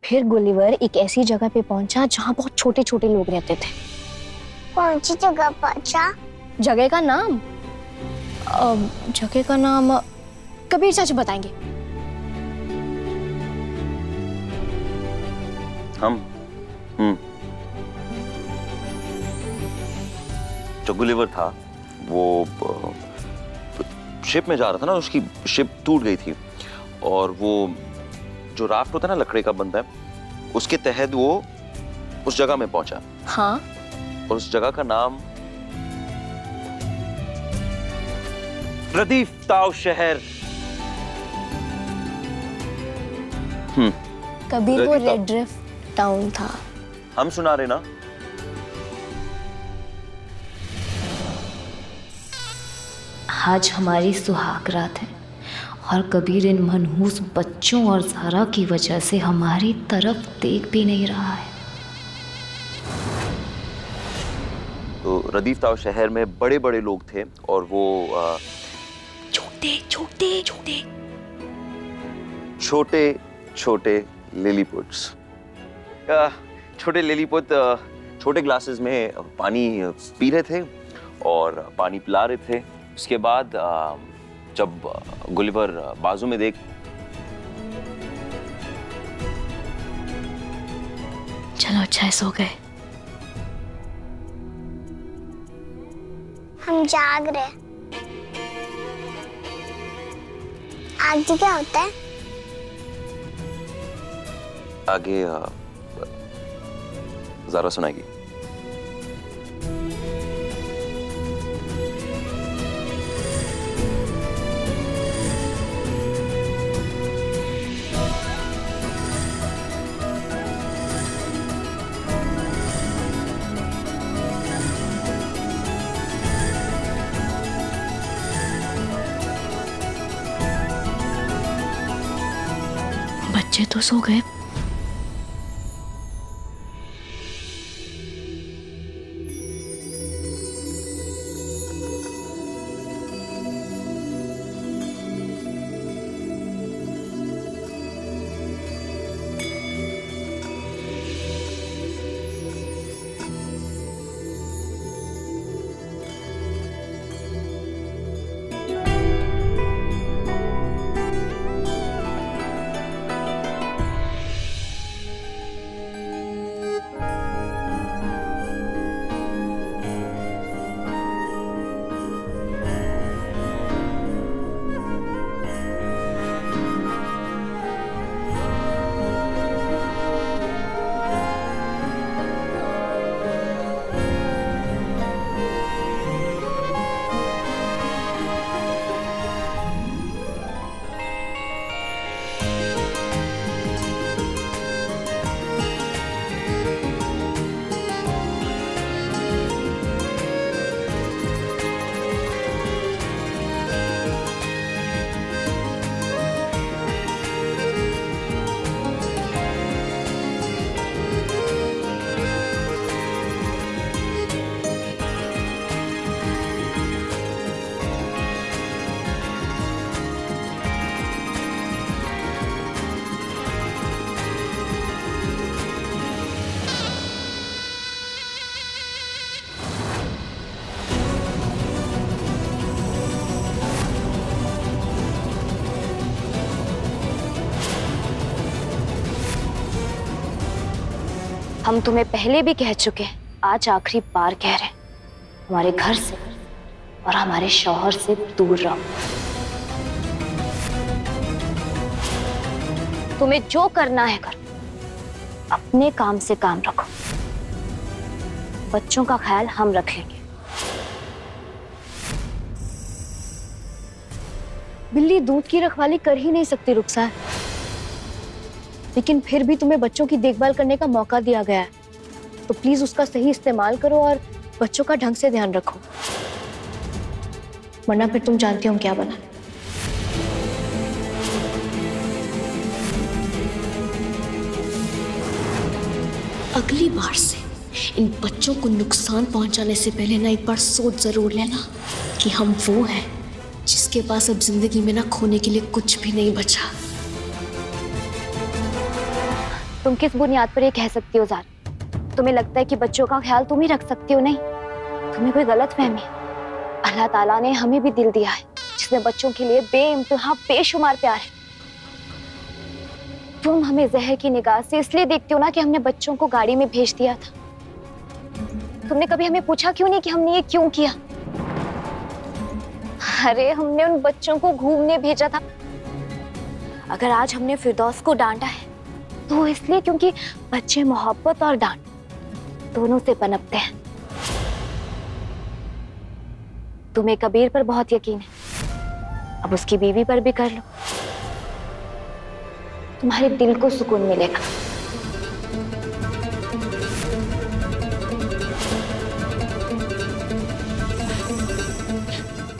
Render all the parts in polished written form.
फिर गुलिवर एक ऐसी जगह पे पहुंचा जहाँ बहुत छोटे छोटे लोग रहते थे। कौन सी जगह पहुंचा? जगह का नाम जगह का नाम कबीर चाचा बताएंगे। जो गुलिवर था वो शिप में जा रहा था ना, उसकी शिप टूट गई थी और वो जो राफ्ट होता है ना लकड़ी का बनता है, उसके तहत वो उस जगह में पहुंचा। हाँ, और उस जगह का नाम रदीफ ताव शहर। कबीर वो रदीफ ताव। रेडरिफ टाउन था। हम सुना रहे ना। आज हमारी सुहाग रात है और कबीर इन मनहूस बच्चों और ज़ारा की वजह से हमारी तरफ देख भी नहीं रहा है। तो रदीफ ताव शहर में बड़े बड़े लोग थे और वो छोटे छोटे छोटे छोटे छोटे लिलीपुट्स, छोटे लिलीपुट छोटे ग्लासेस में पानी पी रहे थे और पानी पिला रहे थे। उसके बाद जब गुलिवर बाजू में देख, चलो अच्छा है, सो गए। हम जाग रहे। आगे क्या होता है? आगे ज़ारा सुनाएगी। बच्चे तो सो गए। हम तुम्हें पहले भी कह चुके हैं, आज आखिरी बार कह रहे हैं, हमारे घर से और हमारे शौहर से दूर रहो। तुम्हें जो करना है करो, अपने काम से काम रखो। बच्चों का ख्याल हम रख लेंगे। बिल्ली दूध की रखवाली कर ही नहीं सकती रुखसार, लेकिन फिर भी तुम्हें बच्चों की देखभाल करने का मौका दिया गया है, तो प्लीज उसका सही इस्तेमाल करो और बच्चों का ढंग से ध्यान रखो, वरना फिर तुम जानती हो क्या बना। अगली बार से इन बच्चों को नुकसान पहुंचाने से पहले ना एक बार सोच जरूर लेना कि हम वो हैं जिसके पास अब जिंदगी में ना खोने के लिए कुछ भी नहीं बचा। तुम किस बुनियाद पर ये कह सकती हो ज़ारा? तुम्हें लगता है कि बच्चों का ख्याल तुम ही रख सकती हो? नहीं, तुम्हें कोई गलत फहमी है। अल्लाह ताला ने हमें भी दिल दिया है जिसमें बच्चों के लिए बेइंतहा बेशुमार प्यार है। तुम हमें जहर की निगाह से इसलिए देखती हो ना कि हमने बच्चों को गाड़ी में भेज दिया था। तुमने कभी हमें पूछा क्यों नहीं कि हमने ये क्यों किया? अरे हमने उन बच्चों को घूमने भेजा था। अगर आज हमने फिरदौस को डांटा है तो इसलिए क्योंकि बच्चे मोहब्बत और डांट दोनों से पनपते हैं। तुम्हें कबीर पर बहुत यकीन है, अब उसकी बीवी पर भी कर लो, तुम्हारे दिल को सुकून मिलेगा।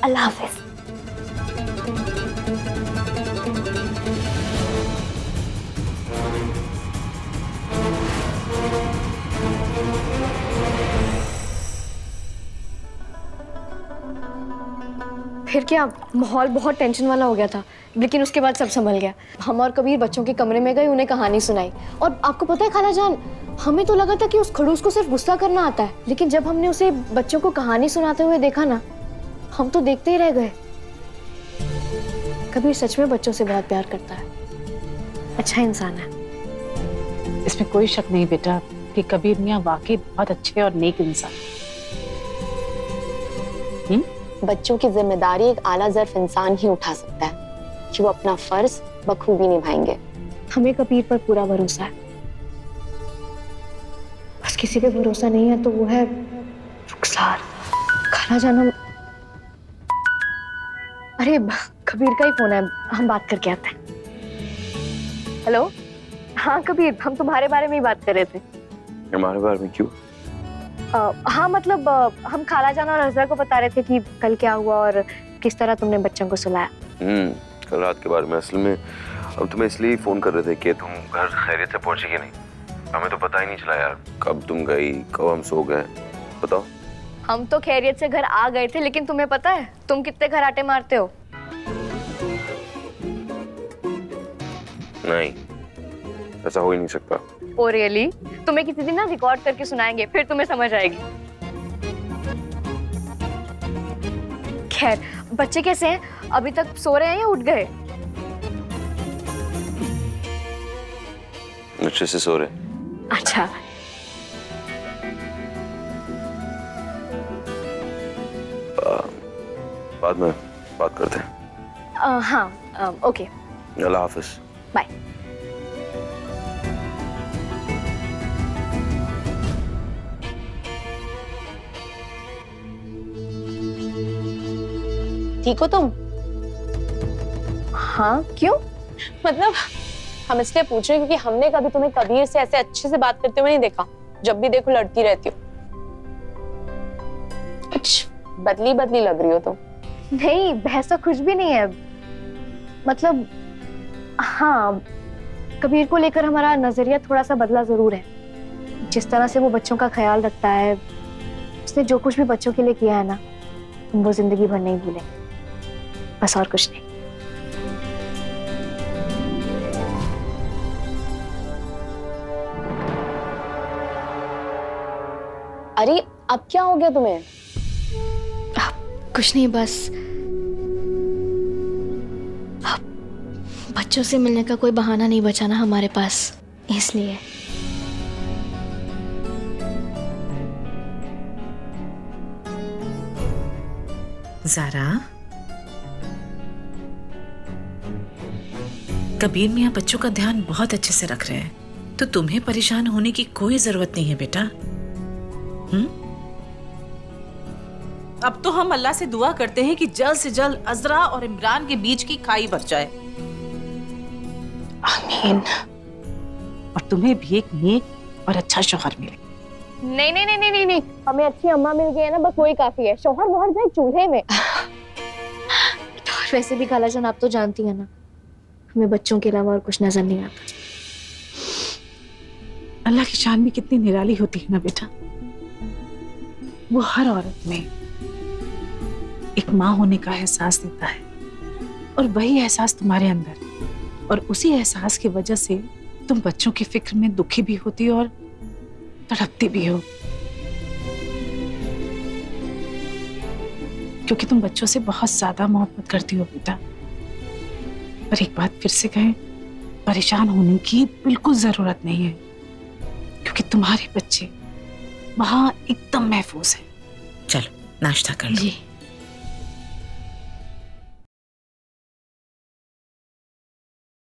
अल्लाह हाफिज। फिर क्या, माहौल बहुत टेंशन वाला हो गया था, लेकिन उसके बाद सब संभल गया। हम और कबीर बच्चों के कमरे में गए, उन्हें कहानी सुनाई। और आपको पता है खाला जान, हमें तो लगा था कि उस खड़ूस को सिर्फ गुस्सा करना आता है, लेकिन जब हमने उसे बच्चों को कहानी सुनाते हुए देखा ना, हम तो देखते ही रह गए। कबीर सच में बच्चों से बहुत प्यार करता है, अच्छा इंसान है। इसमें कोई शक नहीं बेटा कि कबीर मियाँ वाकई बहुत अच्छे और नेक इंसान। बच्चों की जिम्मेदारी एक आला ज़र्फ इंसान ही उठा सकता है कि वो अपना फर्ज बखूबी निभाएंगे। हमें कबीर पर पूरा भरोसा है, बस किसी पे भरोसा नहीं है तो वो है रुखसार। खाला जान, हम अरे कबीर का ही फोन है, हम बात करके आते हैं। हेलो, हाँ कबीर, हम तुम्हारे बारे में ही बात कर रहे थे। हमारे बारे में क्यों? हाँ मतलब हम खाला जान और हज़रा को बता रहे थे कि कल क्या हुआ और किस तरह तुमने बच्चों को सुलाया। कल रात के बारे में। असल में अब तुम्हें इसलिए फोन कर रहे थे कि तुम घर खैरियत से पहुंची कि नहीं। हमें तो पता ही नहीं चला यार, कब तुम गई, कब हम सो गए। बताओ। हम तो खैरियत से घर आ गए थे, लेकिन तुम्हें पता है तुम कितने घराटे मारते हो? नहीं, ऐसा हो ही नहीं सकता। Oh really? तुम्हें किसी दिन ना रिकॉर्ड करके सुनाएंगे, फिर तुम्हें समझ आएगी। खैर, बच्चे कैसे हैं? अभी तक सो रहे हैं या उठ गए? अच्छे से सो रहे। अच्छा। बाद में बात करते हैं। हाँ, ओके, अल्लाह हाफिज। बाय। ठीक हो तुम? हाँ, क्यों? मतलब हम इसलिए पूछ रहे हैं क्योंकि हमने कभी तुम्हें कबीर से ऐसे अच्छे से बात करते हुए नहीं देखा। जब भी देखो लड़ती रहती हो। कुछ बदली बदली लग रही हो तुम। नहीं, वैसा कुछ भी नहीं है। मतलब हाँ, कबीर को लेकर हमारा नजरिया थोड़ा सा बदला जरूर है। जिस तरह से वो बच्चों का ख्याल रखता है, उसने जो कुछ भी बच्चों के लिए किया है ना, हम वो जिंदगी भर नहीं भूलेंगे। बस और कुछ नहीं। अरे अब क्या हो गया तुम्हें? कुछ नहीं, बस बच्चों से मिलने का कोई बहाना नहीं बचा ना हमारे पास, इसलिए। ज़ारा, कबीर मियाँ बच्चों का ध्यान बहुत अच्छे से रख रहे हैं, तो तुम्हें परेशान होने की कोई जरूरत नहीं है बेटा। अब तो हम अल्लाह से दुआ करते हैं कि जल्द से जल्द अज़रा और इमरान के बीच की खाई भर जाए। आमीन। और तुम्हें भी एक नेक और अच्छा शौहर मिले। नहीं नहीं नहीं नहीं नहीं, हमें अच्छी अम्मा मिल गई है ना, बस वही काफी है। शौहर मोहर जाए चूल्हे में। वैसे भी खाला जान, आप तो जानती है ना, हमें बच्चों के अलावा और कुछ नजर नहीं आता। अल्लाह की शान भी कितनी निराली होती है ना बेटा। वो हर औरत में एक माँ होने का एहसास देता है, और वही एहसास तुम्हारे अंदर, और उसी एहसास की वजह से तुम बच्चों की फिक्र में दुखी भी होती और तड़पती भी हो, क्योंकि तुम बच्चों से बहुत ज्यादा मोहब्बत करती हो बेटा। पर एक बात फिर से कहें, परेशान होने की बिल्कुल जरूरत नहीं है, क्योंकि तुम्हारे बच्चे वहां एकदम महफूज हैं। चलो नाश्ता कर लो। जी